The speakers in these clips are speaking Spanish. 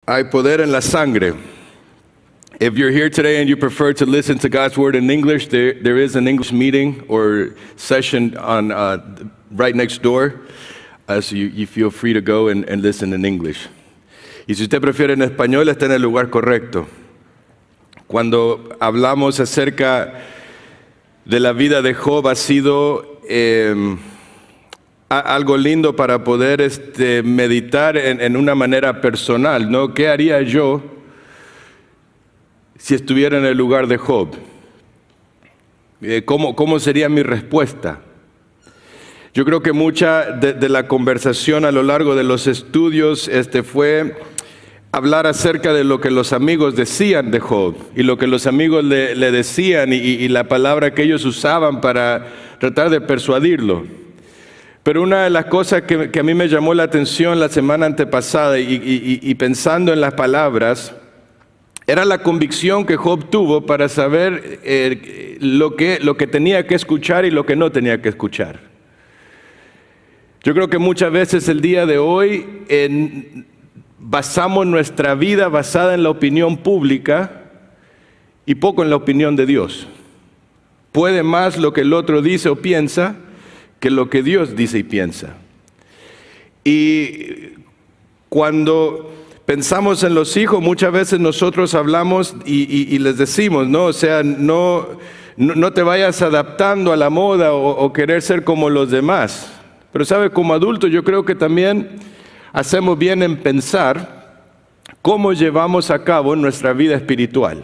Hay poder en la sangre. If you're here today and you prefer to listen to God's Word in English, there is an English meeting or session on right next door. So you feel free to go and listen in English. Y si usted prefiere en español, está en el lugar correcto. Cuando hablamos acerca de la vida de Job, ha sido algo lindo para poder meditar en una manera personal, ¿no? ¿Qué haría yo si estuviera en el lugar de Job? ¿Cómo sería mi respuesta? Yo creo que mucha de la conversación a lo largo de los estudios fue hablar acerca de lo que los amigos decían de Job y lo que los amigos le decían y la palabra que ellos usaban para tratar de persuadirlo. Pero una de las cosas que a mí me llamó la atención la semana antepasada y pensando en las palabras, era la convicción que Job tuvo para saber lo que tenía que escuchar y lo que no tenía que escuchar. Yo creo que muchas veces el día de hoy basamos nuestra vida basada en la opinión pública y poco en la opinión de Dios. Puede más lo que el otro dice o piensa que lo que Dios dice y piensa. Y cuando pensamos en los hijos, muchas veces nosotros hablamos y les decimos, ¿no? O sea, no te vayas adaptando a la moda o querer ser como los demás. Pero sabe, como adultos yo creo que también hacemos bien en pensar cómo llevamos a cabo nuestra vida espiritual.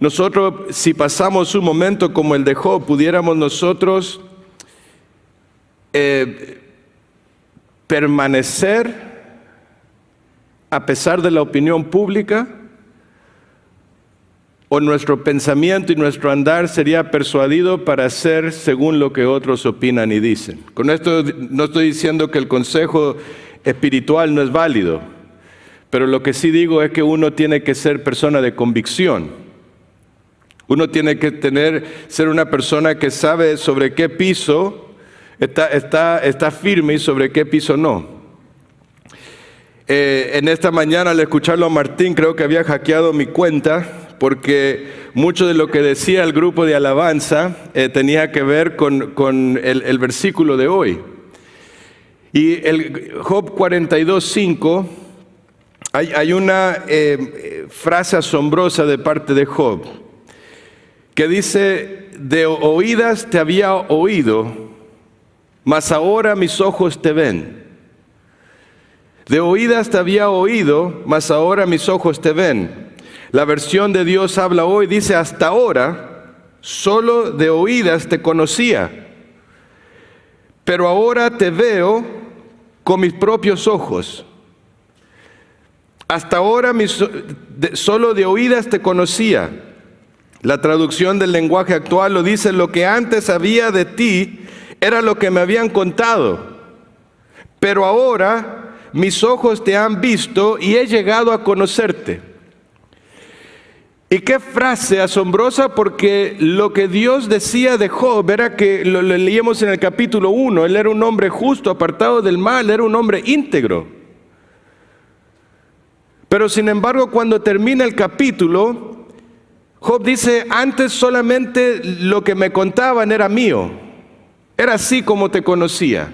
Nosotros, si pasamos un momento como el de Job, pudiéramos nosotros permanecer a pesar de la opinión pública, o nuestro pensamiento y nuestro andar sería persuadido para hacer según lo que otros opinan y dicen. Con esto no estoy diciendo que el consejo espiritual no es válido, pero lo que sí digo es que uno tiene que ser persona de convicción. Uno tiene que ser una persona que sabe sobre qué piso está firme y sobre qué piso no. En esta mañana al escucharlo a Martín creo que había hackeado mi cuenta porque mucho de lo que decía el grupo de alabanza tenía que ver con el versículo de hoy. Y el Job 42:5, hay una frase asombrosa de parte de Job que dice: de oídas te había oído, mas ahora mis ojos te ven. De oídas te había oído, mas ahora mis ojos te ven. La versión de Dios habla hoy, dice: hasta ahora solo de oídas te conocía, pero ahora te veo con mis propios ojos. Hasta ahora solo de oídas te conocía. La traducción del lenguaje actual lo dice: lo que antes sabía de ti era lo que me habían contado, pero ahora mis ojos te han visto y he llegado a conocerte. Y qué frase asombrosa, porque lo que Dios decía de Job era que, lo leíamos en el capítulo 1, él era un hombre justo, apartado del mal, era un hombre íntegro. Pero sin embargo, cuando termina el capítulo, Job dice: antes solamente lo que me contaban era mío, era así como te conocía.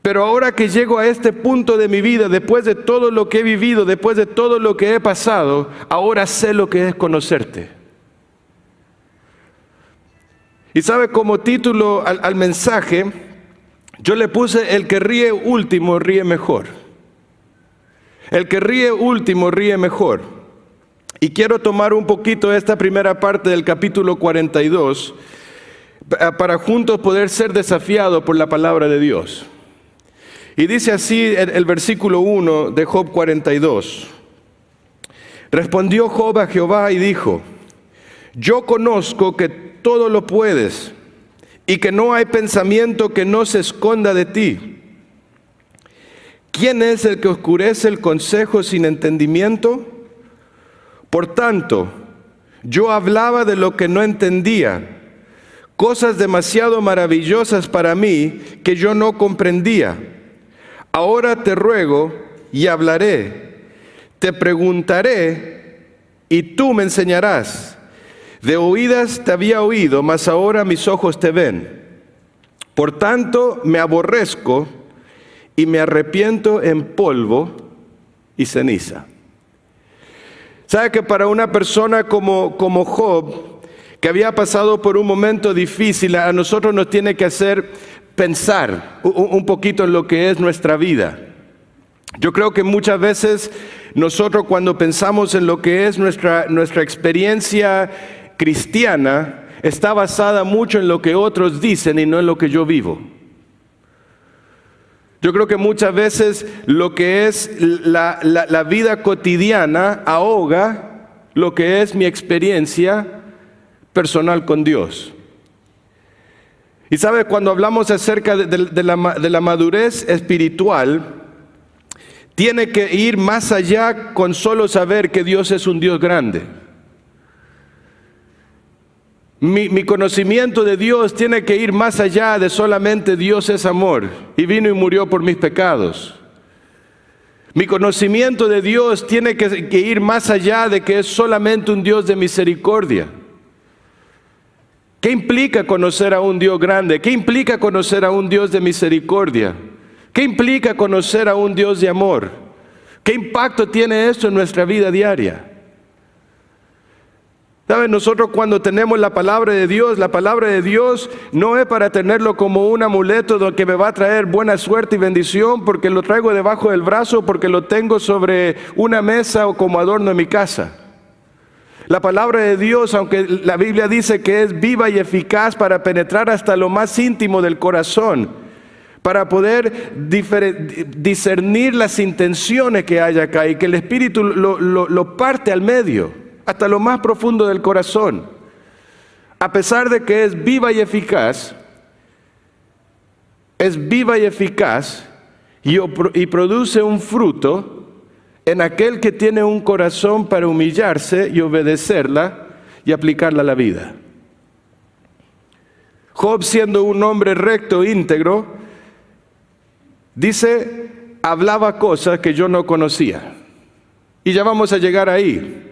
Pero ahora que llego a este punto de mi vida, después de todo lo que he vivido, después de todo lo que he pasado, ahora sé lo que es conocerte. Y sabe, como título al mensaje, yo le puse: el que ríe último ríe mejor. El que ríe último ríe mejor. Y quiero tomar un poquito esta primera parte del capítulo 42 para juntos poder ser desafiados por la palabra de Dios. Y dice así el versículo 1 de Job 42. Respondió Job a Jehová y dijo: yo conozco que todo lo puedes y que no hay pensamiento que no se esconda de ti. ¿Quién es el que oscurece el consejo sin entendimiento? Por tanto, yo hablaba de lo que no entendía, cosas demasiado maravillosas para mí que yo no comprendía. Ahora te ruego y hablaré, te preguntaré y tú me enseñarás. De oídas te había oído, mas ahora mis ojos te ven. Por tanto me aborrezco y me arrepiento en polvo y ceniza. ¿Sabe que para una persona como Job, que había pasado por un momento difícil, a nosotros nos tiene que hacer pensar un poquito en lo que es nuestra vida? Yo creo que muchas veces nosotros, cuando pensamos en lo que es nuestra experiencia cristiana, está basada mucho en lo que otros dicen y no en lo que yo vivo. Yo creo que muchas veces lo que es la vida cotidiana ahoga lo que es mi experiencia personal con Dios. Y sabe, cuando hablamos acerca de la madurez espiritual, tiene que ir más allá con solo saber que Dios es un Dios grande. Mi conocimiento de Dios tiene que ir más allá de solamente Dios es amor y vino y murió por mis pecados. Mi conocimiento de Dios tiene que ir más allá de que es solamente un Dios de misericordia. ¿Qué implica conocer a un Dios grande? ¿Qué implica conocer a un Dios de misericordia? ¿Qué implica conocer a un Dios de amor? ¿Qué impacto tiene esto en nuestra vida diaria? ¿Saben? Nosotros cuando tenemos la palabra de Dios no es para tenerlo como un amuleto que me va a traer buena suerte y bendición porque lo traigo debajo del brazo, porque lo tengo sobre una mesa o como adorno en mi casa. La palabra de Dios, aunque la Biblia dice que es viva y eficaz para penetrar hasta lo más íntimo del corazón, para poder discernir las intenciones que hay acá y que el Espíritu lo parte al medio, hasta lo más profundo del corazón. A pesar de que es viva y eficaz y produce un fruto en aquel que tiene un corazón para humillarse y obedecerla y aplicarla a la vida. Job, siendo un hombre recto e íntegro, dice, hablaba cosas que yo no conocía. Y ya vamos a llegar ahí.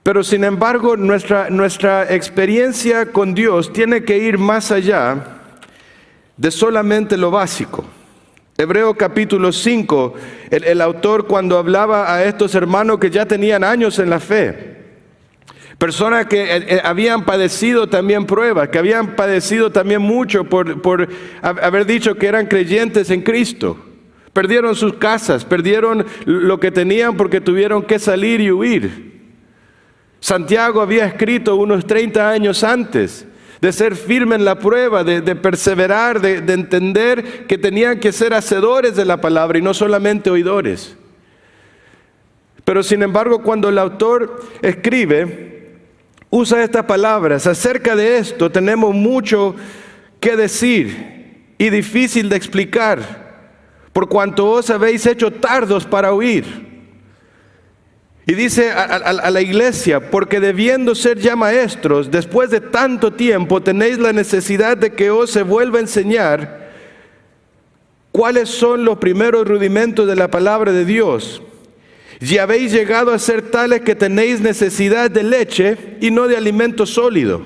Pero sin embargo, nuestra experiencia con Dios tiene que ir más allá de solamente lo básico. Hebreo capítulo 5, el autor cuando hablaba a estos hermanos que ya tenían años en la fe, personas que habían padecido también pruebas, que habían padecido también mucho por haber dicho que eran creyentes en Cristo. Perdieron sus casas, perdieron lo que tenían porque tuvieron que salir y huir. Santiago había escrito unos 30 años antes de ser firme en la prueba, de perseverar, de entender que tenían que ser hacedores de la palabra y no solamente oidores. Pero sin embargo, cuando el autor escribe, usa estas palabras. Acerca de esto tenemos mucho que decir y difícil de explicar, por cuanto os habéis hecho tardos para oír. Y dice a la iglesia, porque debiendo ser ya maestros, después de tanto tiempo tenéis la necesidad de que os se vuelva a enseñar cuáles son los primeros rudimentos de la palabra de Dios. Y habéis llegado a ser tales que tenéis necesidad de leche y no de alimento sólido.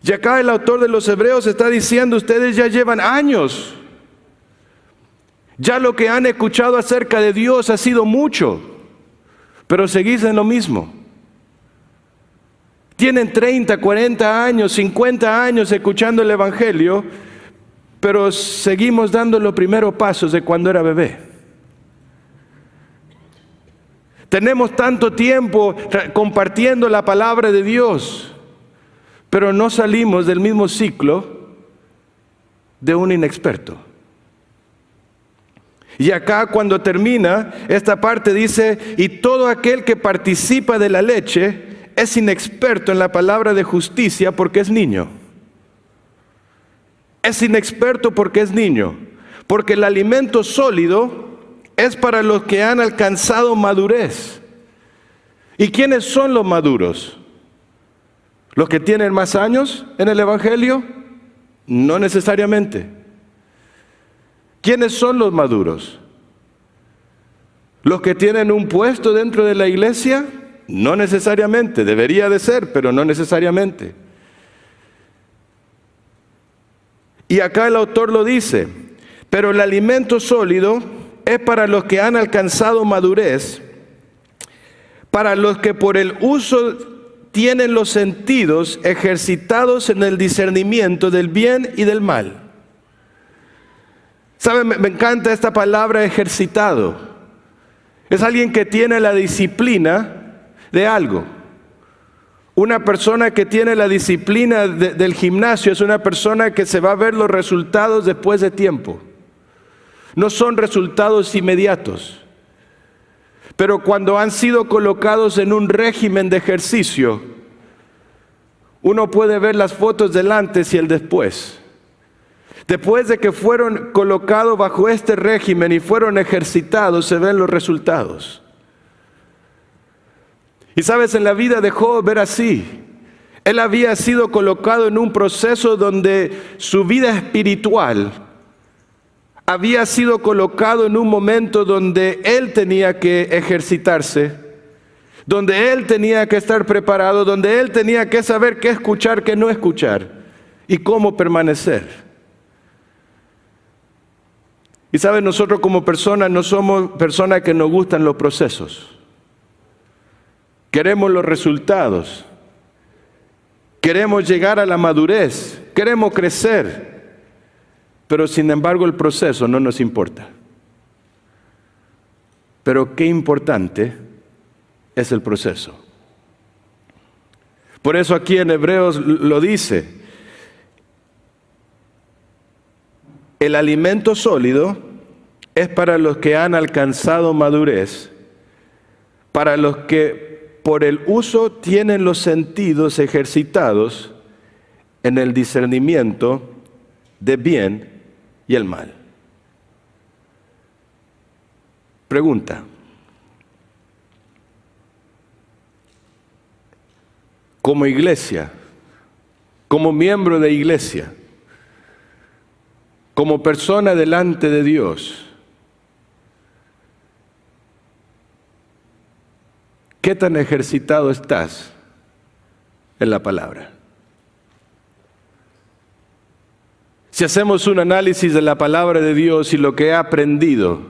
Y acá el autor de los Hebreos está diciendo, ustedes ya llevan años. Ya lo que han escuchado acerca de Dios ha sido mucho, pero seguís en lo mismo. Tienen 30, 40 años, 50 años escuchando el Evangelio, pero seguimos dando los primeros pasos de cuando era bebé. Tenemos tanto tiempo compartiendo la palabra de Dios, pero no salimos del mismo ciclo de un inexperto. Y acá cuando termina esta parte dice, y todo aquel que participa de la leche es inexperto en la palabra de justicia porque es niño. Es inexperto porque es niño. Porque el alimento sólido es para los que han alcanzado madurez. ¿Y quiénes son los maduros? ¿Los que tienen más años en el Evangelio? No necesariamente. ¿Quiénes son los maduros? ¿Los que tienen un puesto dentro de la iglesia? No necesariamente, debería de ser, pero no necesariamente. Y acá el autor lo dice, pero el alimento sólido es para los que han alcanzado madurez, para los que por el uso tienen los sentidos ejercitados en el discernimiento del bien y del mal. ¿Saben? Me encanta esta palabra ejercitado. Es alguien que tiene la disciplina de algo. Una persona que tiene la disciplina del gimnasio es una persona que se va a ver los resultados después de tiempo. No son resultados inmediatos. Pero cuando han sido colocados en un régimen de ejercicio, uno puede ver las fotos del antes y el después. Después de que fueron colocados bajo este régimen y fueron ejercitados, se ven los resultados. Y sabes, en la vida de Job era así. Él había sido colocado en un proceso donde su vida espiritual había sido colocado en un momento donde él tenía que ejercitarse, donde él tenía que estar preparado, donde él tenía que saber qué escuchar, qué no escuchar y cómo permanecer. Y saben, nosotros como personas no somos personas que nos gustan los procesos. Queremos los resultados. Queremos llegar a la madurez. Queremos crecer. Pero sin embargo el proceso no nos importa. Pero qué importante es el proceso. Por eso aquí en Hebreos lo dice. El alimento sólido es para los que han alcanzado madurez, para los que por el uso tienen los sentidos ejercitados en el discernimiento de bien y el mal. Pregunta. Como iglesia, como miembro de iglesia, como persona delante de Dios, ¿qué tan ejercitado estás en la palabra? Si hacemos un análisis de la palabra de Dios y lo que he aprendido,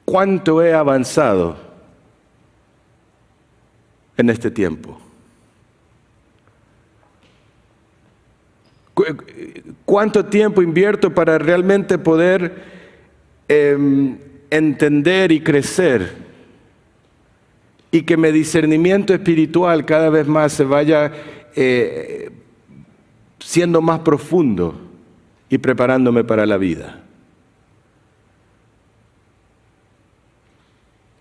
¿cuánto he avanzado en este tiempo? ¿Cuánto tiempo invierto para realmente poder entender y crecer? Y que mi discernimiento espiritual cada vez más se vaya siendo más profundo y preparándome para la vida.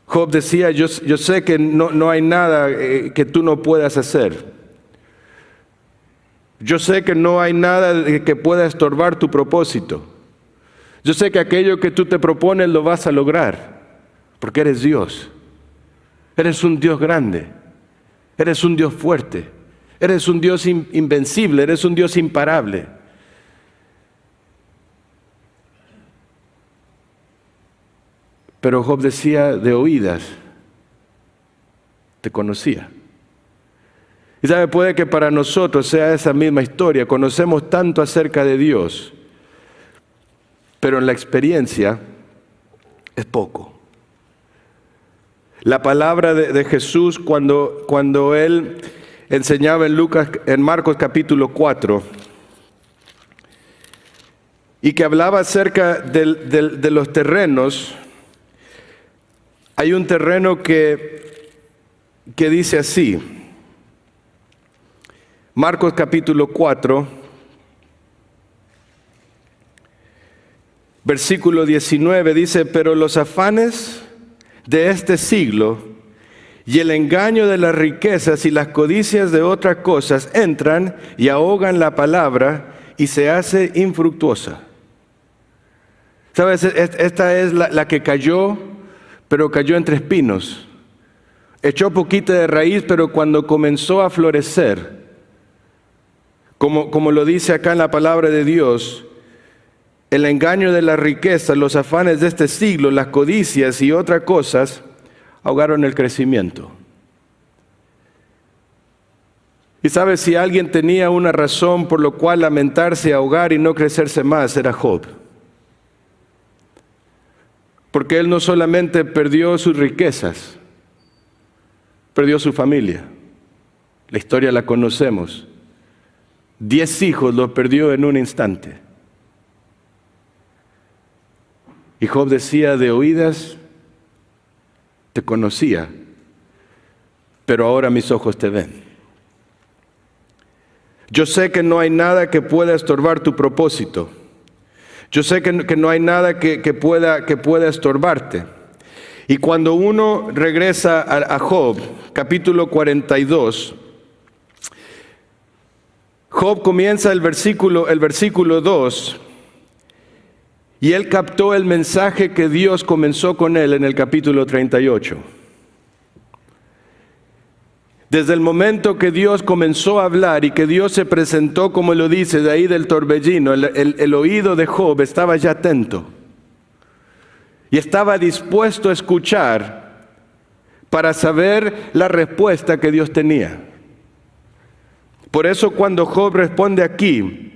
Job decía, yo sé que no hay nada que tú no puedas hacer. Yo sé que no hay nada que pueda estorbar tu propósito. Yo sé que aquello que tú te propones lo vas a lograr, porque eres Dios. Eres un Dios grande, eres un Dios fuerte, eres un Dios invencible, eres un Dios imparable. Pero Job decía, de oídas te conocía. Y sabe, puede que para nosotros sea esa misma historia, conocemos tanto acerca de Dios, pero en la experiencia es poco. La palabra de Jesús cuando Él enseñaba en Marcos capítulo 4, y que hablaba acerca de los terrenos, hay un terreno que dice así, Marcos capítulo 4, versículo 19, dice, pero los afanes de este siglo y el engaño de las riquezas y las codicias de otras cosas entran y ahogan la palabra y se hace infructuosa. ¿Sabes? Esta es la que cayó, pero cayó entre espinos. Echó poquito de raíz, pero cuando comenzó a florecer, como lo dice acá en la palabra de Dios, el engaño de la riqueza, los afanes de este siglo, las codicias y otras cosas ahogaron el crecimiento. Y sabes, si alguien tenía una razón por lo cual lamentarse, ahogar y no crecerse más, era Job. Porque él no solamente perdió sus riquezas, perdió su familia. La historia la conocemos. 10 hijos los perdió en un instante. Y Job decía, de oídas te conocía, pero ahora mis ojos te ven. Yo sé que no hay nada que pueda estorbar tu propósito. Yo sé que no hay nada que pueda estorbarte. Y cuando uno regresa a Job, capítulo 42, Job comienza el versículo 2, y él captó el mensaje que Dios comenzó con él en el capítulo 38. Desde el momento que Dios comenzó a hablar y que Dios se presentó, como lo dice, de ahí del torbellino, el oído de Job estaba ya atento y estaba dispuesto a escuchar para saber la respuesta que Dios tenía. Por eso cuando Job responde aquí,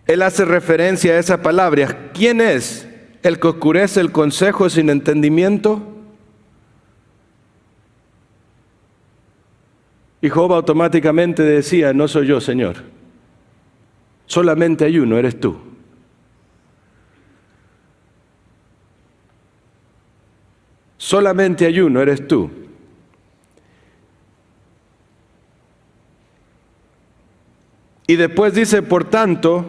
él hace referencia a esa palabra. ¿Quién es el que oscurece el consejo sin entendimiento? Y Job automáticamente decía, no soy yo, Señor. Solamente hay uno, eres tú. Solamente hay uno, eres tú. Y después dice, por tanto,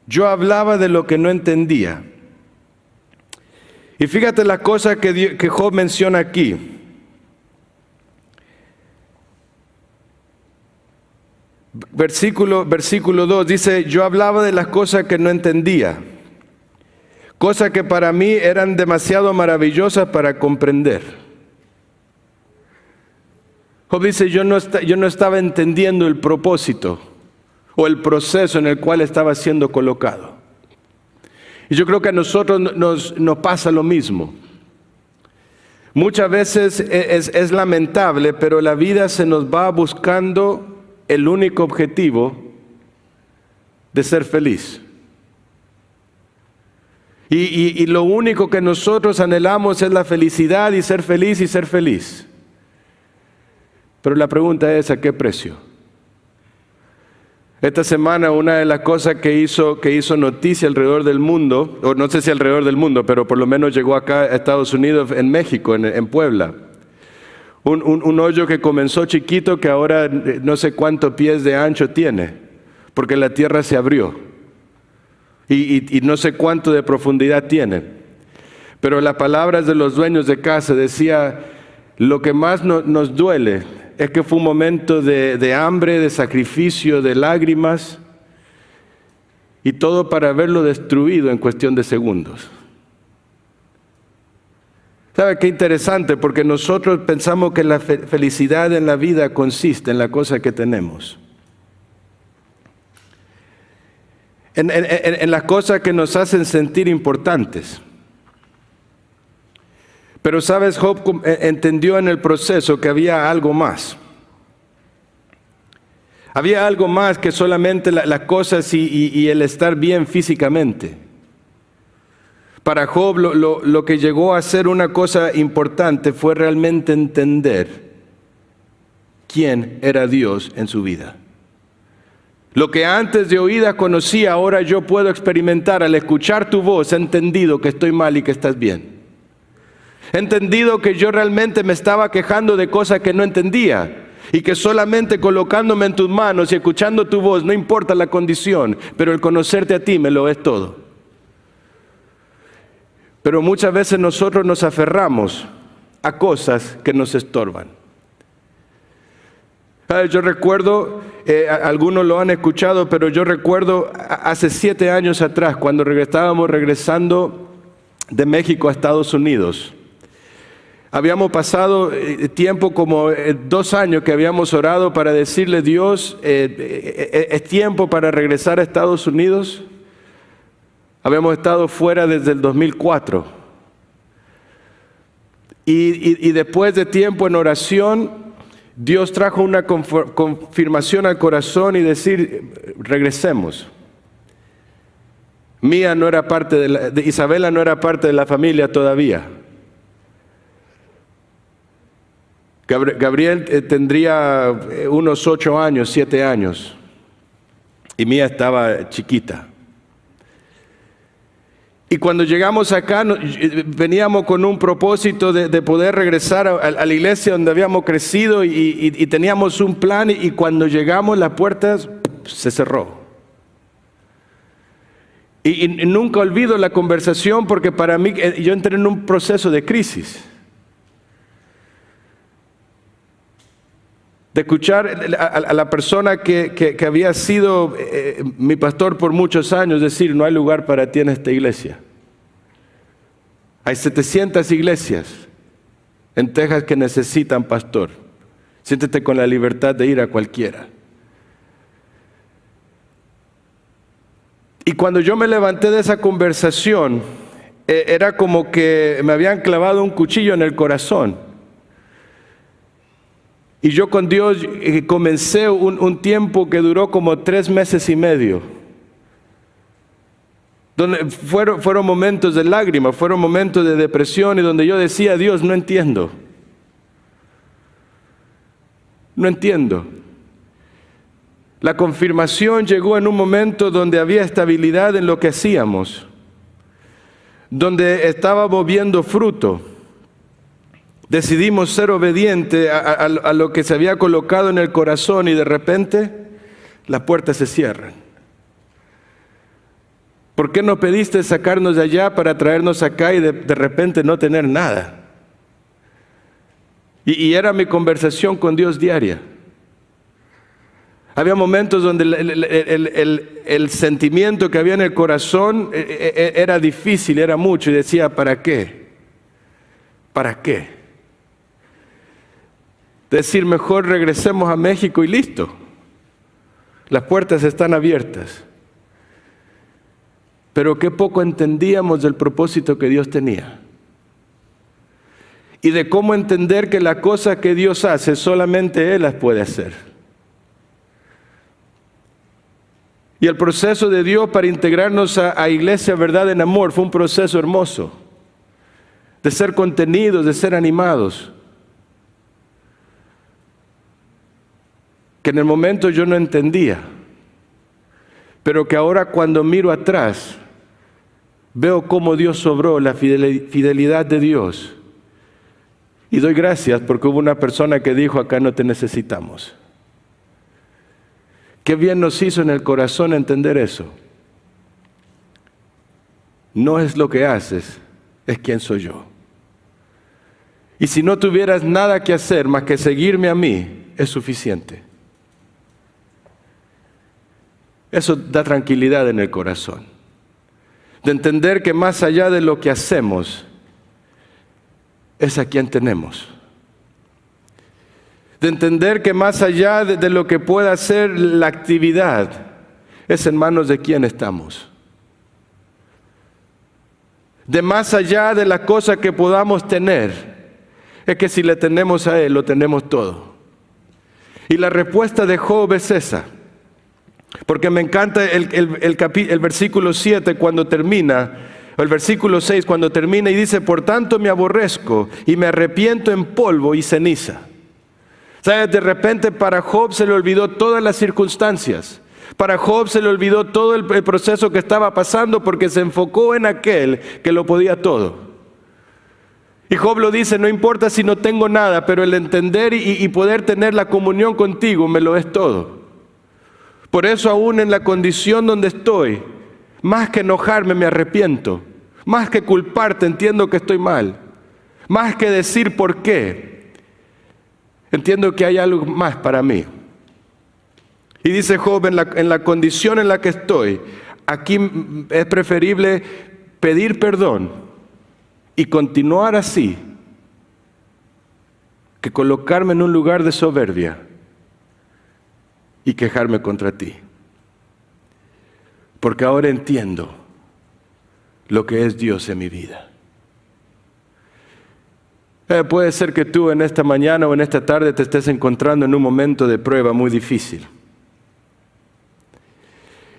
yo hablaba de lo que no entendía. Y fíjate la cosa que Job menciona aquí. Versículo 2 dice, yo hablaba de las cosas que no entendía, cosas que para mí eran demasiado maravillosas para comprender. Job dice, yo no estaba entendiendo el propósito o el proceso en el cual estaba siendo colocado. Y yo creo que a nosotros nos pasa lo mismo. Muchas veces es lamentable, pero la vida se nos va buscando el único objetivo de ser feliz. Y lo único que nosotros anhelamos es la felicidad y ser feliz y ser feliz. Pero la pregunta es, ¿a qué precio? Esta semana una de las cosas que hizo noticia alrededor del mundo, o no sé si alrededor del mundo, pero por lo menos llegó acá a Estados Unidos, en México, en Puebla. Un hoyo que comenzó chiquito, que ahora no sé cuántos pies de ancho tiene, porque la tierra se abrió. Y no sé cuánto de profundidad tiene. Pero las palabras de los dueños de casa decía, lo que más nos duele es que fue un momento de hambre, de sacrificio, de lágrimas, y todo para verlo destruido en cuestión de segundos. ¿Sabe qué interesante? Porque nosotros pensamos que la felicidad en la vida consiste en la cosa que tenemos. En las cosas que nos hacen sentir importantes. Pero sabes, Job entendió en el proceso que había algo más. Había algo más que solamente las cosas y el estar bien físicamente. Para Job lo que llegó a ser una cosa importante fue realmente entender quién era Dios en su vida. Lo que antes de oídas conocía, ahora yo puedo experimentar. Al escuchar tu voz he entendido que estoy mal y que estás bien. He entendido que yo realmente me estaba quejando de cosas que no entendía y que solamente colocándome en tus manos y escuchando tu voz, no importa la condición, pero el conocerte a ti me lo es todo. Pero muchas veces nosotros nos aferramos a cosas que nos estorban. Yo recuerdo, algunos lo han escuchado, pero yo recuerdo hace 7 años atrás, cuando estábamos regresando de México a Estados Unidos. Habíamos pasado tiempo como 2 años que habíamos orado para decirle, Dios, ¿es tiempo para regresar a Estados Unidos? Habíamos estado fuera desde el 2004. Y después de tiempo en oración, Dios trajo una confirmación al corazón y decir, regresemos. Mía no era parte de Isabela no era parte de la familia todavía. Gabriel tendría unos 8 años, 7 años, y Mía estaba chiquita. Y cuando llegamos acá, veníamos con un propósito de poder regresar a la iglesia donde habíamos crecido y teníamos un plan, y cuando llegamos las puertas se cerró. Y nunca olvido la conversación, porque para mí, yo entré en un proceso de crisis. De escuchar a la persona que había sido mi pastor por muchos años decir, no hay lugar para ti en esta iglesia. Hay 700 iglesias en Texas que necesitan pastor. Siéntete con la libertad de ir a cualquiera. Y cuando yo me levanté de esa conversación, era como que me habían clavado un cuchillo en el corazón. Y yo con Dios comencé un tiempo que duró como 3 meses y medio. Donde fueron momentos de lágrimas, fueron momentos de depresión, y donde yo decía, Dios, no entiendo. No entiendo. La confirmación llegó en un momento donde había estabilidad en lo que hacíamos, donde estábamos viendo fruto. Decidimos ser obedientes a lo que se había colocado en el corazón, y de repente las puertas se cierran. ¿Por qué no pediste sacarnos de allá para traernos acá y de repente no tener nada? Y era mi conversación con Dios diaria. Había momentos donde el sentimiento que había en el corazón era difícil, era mucho, y decía, ¿para qué? ¿Para qué? Decir, mejor regresemos a México y listo. Las puertas están abiertas. Pero qué poco entendíamos del propósito que Dios tenía. Y de cómo entender que las cosas que Dios hace, solamente Él las puede hacer. Y el proceso de Dios para integrarnos a Iglesia Verdad en Amor fue un proceso hermoso. De ser contenidos, de ser animados. Que en el momento yo no entendía, pero que ahora cuando miro atrás, veo cómo Dios sobró, la fidelidad de Dios. Y doy gracias porque hubo una persona que dijo, acá no te necesitamos. Qué bien nos hizo en el corazón entender eso. No es lo que haces, es quién soy yo. Y si no tuvieras nada que hacer más que seguirme a mí, es suficiente. Eso da tranquilidad en el corazón. De entender que más allá de lo que hacemos, es a quien tenemos. De entender que más allá de lo que pueda ser la actividad, es en manos de quien estamos. De más allá de las cosas que podamos tener, es que si le tenemos a Él, lo tenemos todo. Y la respuesta de Job es esa. Porque me encanta el versículo 7 cuando termina, o el versículo 6 cuando termina y dice, por tanto me aborrezco y me arrepiento en polvo y ceniza. ¿Sabes? De repente para Job se le olvidó todas las circunstancias. Para Job se le olvidó todo el proceso que estaba pasando porque se enfocó en aquel que lo podía todo. Y Job lo dice, no importa si no tengo nada, pero el entender y poder tener la comunión contigo me lo es todo. Por eso aún en la condición donde estoy, más que enojarme me arrepiento, más que culparte entiendo que estoy mal, más que decir por qué, entiendo que hay algo más para mí. Y dice Job, en la condición en la que estoy, aquí es preferible pedir perdón y continuar así que colocarme en un lugar de soberbia y quejarme contra ti. Porque ahora entiendo lo que es Dios en mi vida. Puede ser que tú en esta mañana o en esta tarde te estés encontrando en un momento de prueba muy difícil.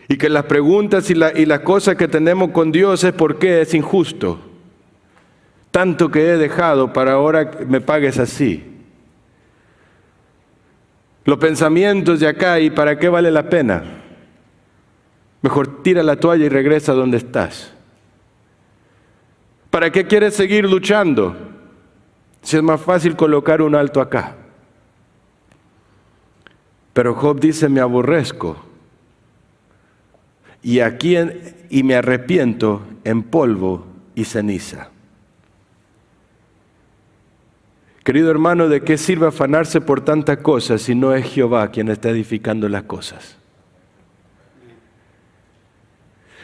Y que las preguntas y las cosas que tenemos con Dios es por qué es injusto. Tanto que he dejado para ahora que me pagues así. Los pensamientos de acá, ¿y para qué vale la pena? Mejor tira la toalla y regresa donde estás. ¿Para qué quieres seguir luchando? Si es más fácil colocar un alto acá. Pero Job dice, me aborrezco. Y me arrepiento en polvo y ceniza. Querido hermano, ¿de qué sirve afanarse por tantas cosas si no es Jehová quien está edificando las cosas?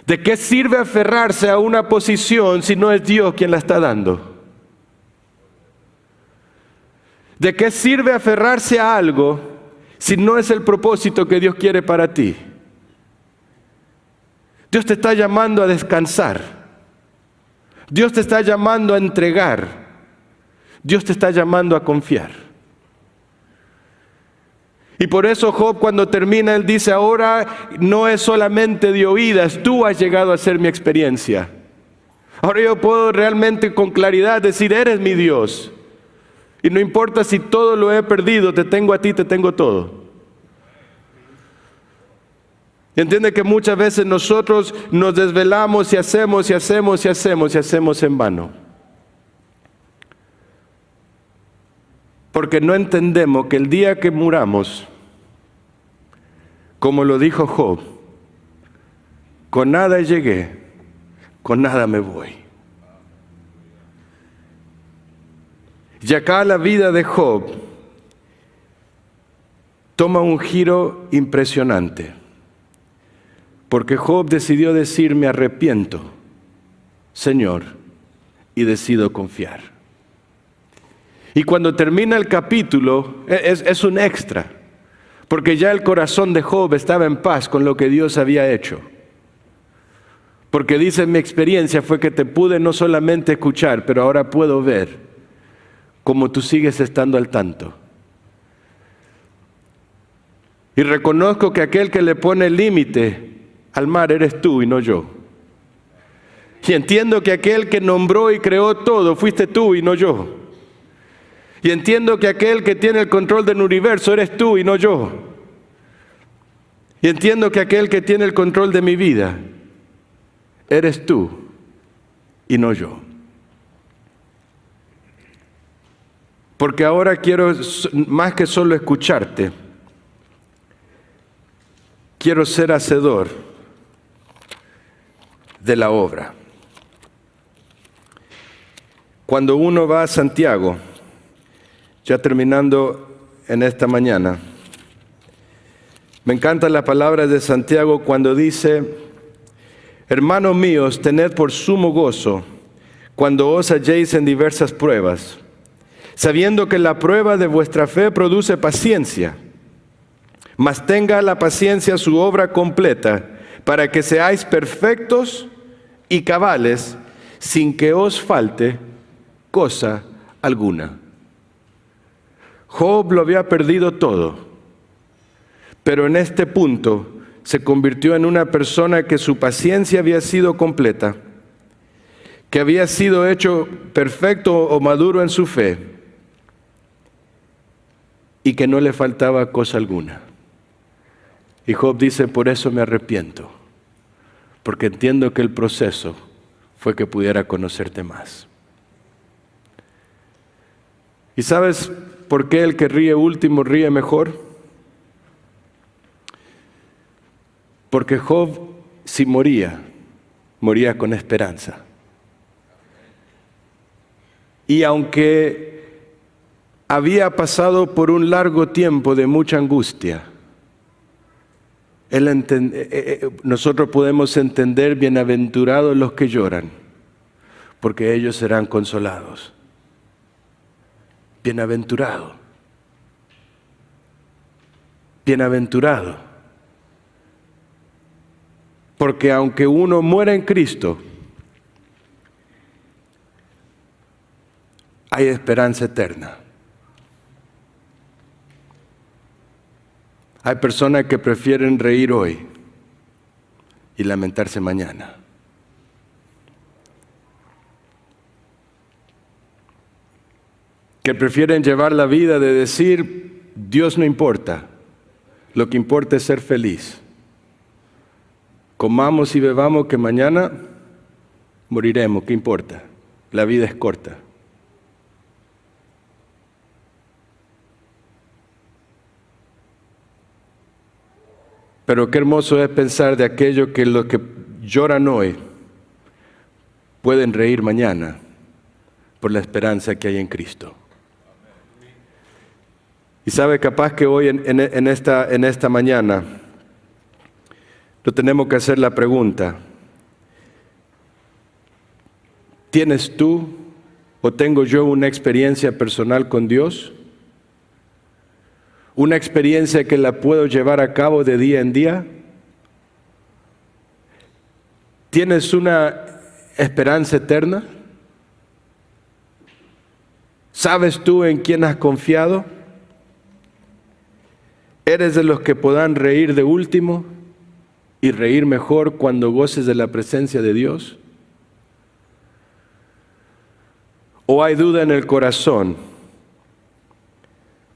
¿De qué sirve aferrarse a una posición si no es Dios quien la está dando? ¿De qué sirve aferrarse a algo si no es el propósito que Dios quiere para ti? Dios te está llamando a descansar. Dios te está llamando a entregar. Dios te está llamando a confiar. Y por eso Job, cuando termina, él dice, ahora no es solamente de oídas, tú has llegado a ser mi experiencia. Ahora yo puedo realmente con claridad decir, eres mi Dios. Y no importa si todo lo he perdido, te tengo a ti, te tengo todo. Entiende que muchas veces nosotros nos desvelamos y hacemos en vano. Porque no entendemos que el día que muramos, como lo dijo Job, con nada llegué, con nada me voy. Y acá la vida de Job toma un giro impresionante. Porque Job decidió decir, me arrepiento, Señor, y decido confiar. Y cuando termina el capítulo, es un extra, porque ya el corazón de Job estaba en paz con lo que Dios había hecho. Porque dice, mi experiencia fue que te pude no solamente escuchar, pero ahora puedo ver cómo tú sigues estando al tanto. Y reconozco que aquel que le pone el límite al mar eres tú y no yo. Y entiendo que aquel que nombró y creó todo fuiste tú y no yo. Y entiendo que aquel que tiene el control del universo eres tú y no yo. Y entiendo que aquel que tiene el control de mi vida eres tú y no yo. Porque ahora quiero, más que solo escucharte, quiero ser hacedor de la obra. Cuando uno va a Santiago, ya terminando en esta mañana, me encantan las palabras de Santiago cuando dice, hermanos míos, tened por sumo gozo cuando os halléis en diversas pruebas, sabiendo que la prueba de vuestra fe produce paciencia, mas tenga la paciencia su obra completa, para que seáis perfectos y cabales, sin que os falte cosa alguna. Job lo había perdido todo, pero en este punto se convirtió en una persona que su paciencia había sido completa, que había sido hecho perfecto o maduro en su fe, y que no le faltaba cosa alguna. Y Job dice, por eso me arrepiento, porque entiendo que el proceso fue que pudiera conocerte más. ¿Y sabes por qué el que ríe último ríe mejor? Porque Job, si moría, moría con esperanza. Y aunque había pasado por un largo tiempo de mucha angustia, nosotros podemos entender, bienaventurados los que lloran, porque ellos serán consolados. Bienaventurado. Bienaventurado. Porque aunque uno muera en Cristo, hay esperanza eterna. Hay personas que prefieren reír hoy y lamentarse mañana. Que prefieren llevar la vida de decir, Dios no importa, lo que importa es ser feliz. Comamos y bebamos que mañana moriremos, ¿qué importa? La vida es corta. Pero qué hermoso es pensar de aquello que los que lloran hoy pueden reír mañana por la esperanza que hay en Cristo. Y sabe, capaz que hoy en esta mañana nos tenemos que hacer la pregunta: ¿tienes tú o tengo yo una experiencia personal con Dios? ¿Una experiencia que la puedo llevar a cabo de día en día? ¿Tienes una esperanza eterna? ¿Sabes tú en quién has confiado? ¿Eres de los que podrán reír de último y reír mejor cuando goces de la presencia de Dios? ¿O hay duda en el corazón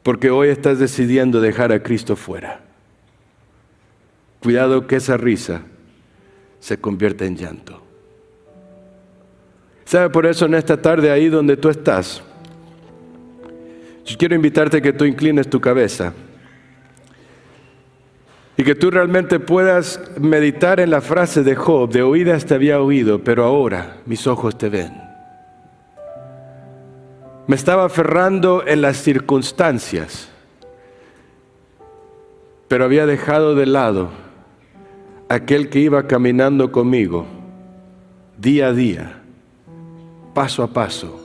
porque hoy estás decidiendo dejar a Cristo fuera? Cuidado que esa risa se convierta en llanto. ¿Sabe? Por eso en esta tarde, ahí donde tú estás, yo quiero invitarte a que tú inclines tu cabeza y que tú realmente puedas meditar en la frase de Job: de oídas te había oído, pero ahora mis ojos te ven. Me estaba aferrando en las circunstancias, pero había dejado de lado aquel que iba caminando conmigo día a día, paso a paso,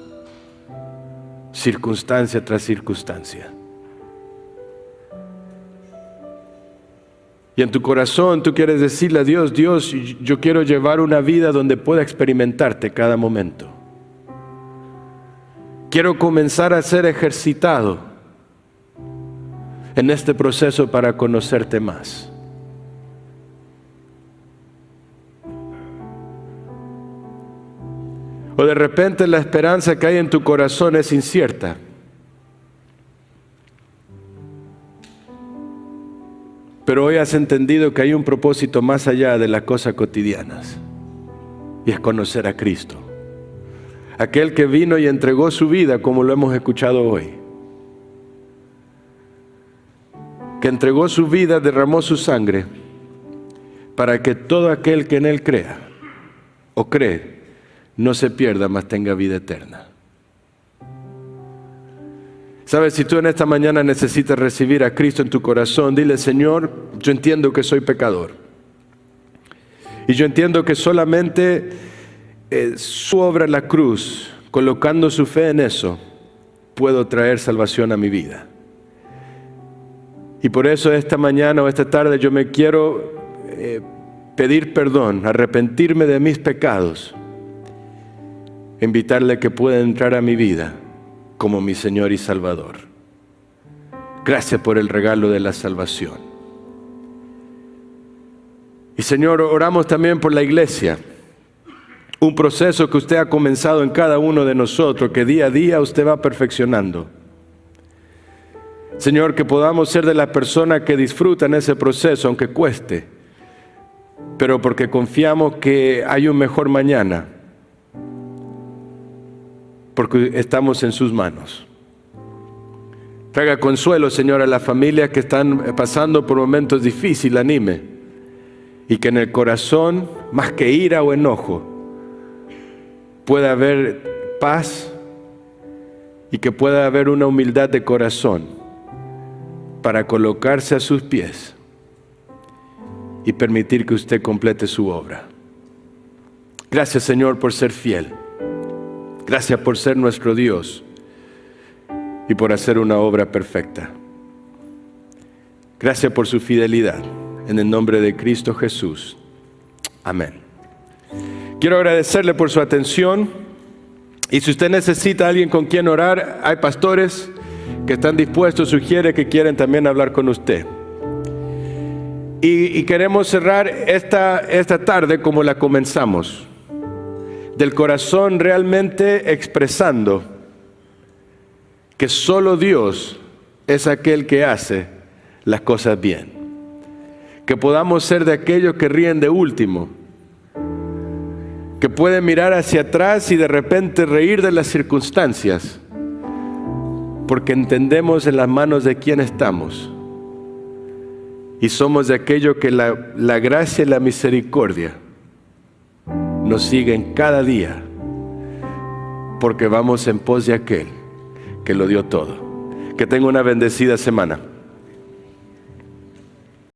circunstancia tras circunstancia. Y en tu corazón tú quieres decirle a Dios: Dios, yo quiero llevar una vida donde pueda experimentarte cada momento. Quiero comenzar a ser ejercitado en este proceso para conocerte más. O de repente la esperanza que hay en tu corazón es incierta. Pero hoy has entendido que hay un propósito más allá de las cosas cotidianas, y es conocer a Cristo. Aquel que vino y entregó su vida, como lo hemos escuchado hoy. Que entregó su vida, derramó su sangre, para que todo aquel que en Él crea o cree, no se pierda, mas tenga vida eterna. ¿Sabes? Si tú en esta mañana necesitas recibir a Cristo en tu corazón, dile: Señor, yo entiendo que soy pecador. Y yo entiendo que solamente su obra en la cruz, colocando su fe en eso, puedo traer salvación a mi vida. Y por eso esta mañana o esta tarde yo me quiero pedir perdón, arrepentirme de mis pecados, invitarle a que pueda entrar a mi vida como mi Señor y Salvador. Gracias por el regalo de la salvación. Y Señor, oramos también por la iglesia. Un proceso que usted ha comenzado en cada uno de nosotros, que día a día usted va perfeccionando. Señor, que podamos ser de las personas que disfrutan ese proceso, aunque cueste, pero porque confiamos que hay un mejor mañana, porque estamos en sus manos. Traiga consuelo, Señor, a las familias que están pasando por momentos difíciles, anime, y que en el corazón, más que ira o enojo, pueda haber paz y que pueda haber una humildad de corazón para colocarse a sus pies y permitir que usted complete su obra. Gracias, Señor, por ser fiel. Gracias por ser nuestro Dios. y por hacer una obra perfecta. Gracias por su fidelidad. En el nombre de Cristo Jesús. Amén. Quiero agradecerle por su atención. Y si usted necesita a alguien con quien orar, hay pastores que están dispuestos, sugiere que quieren también hablar con usted. Y queremos cerrar esta tarde como la comenzamos, del corazón realmente expresando que solo Dios es aquel que hace las cosas bien. Que podamos ser de aquellos que ríen de último, que pueden mirar hacia atrás y de repente reír de las circunstancias, porque entendemos en las manos de quién estamos. Y somos de aquellos que la gracia y la misericordia nos siguen cada día, porque vamos en pos de aquel que lo dio todo. Que tenga una bendecida semana.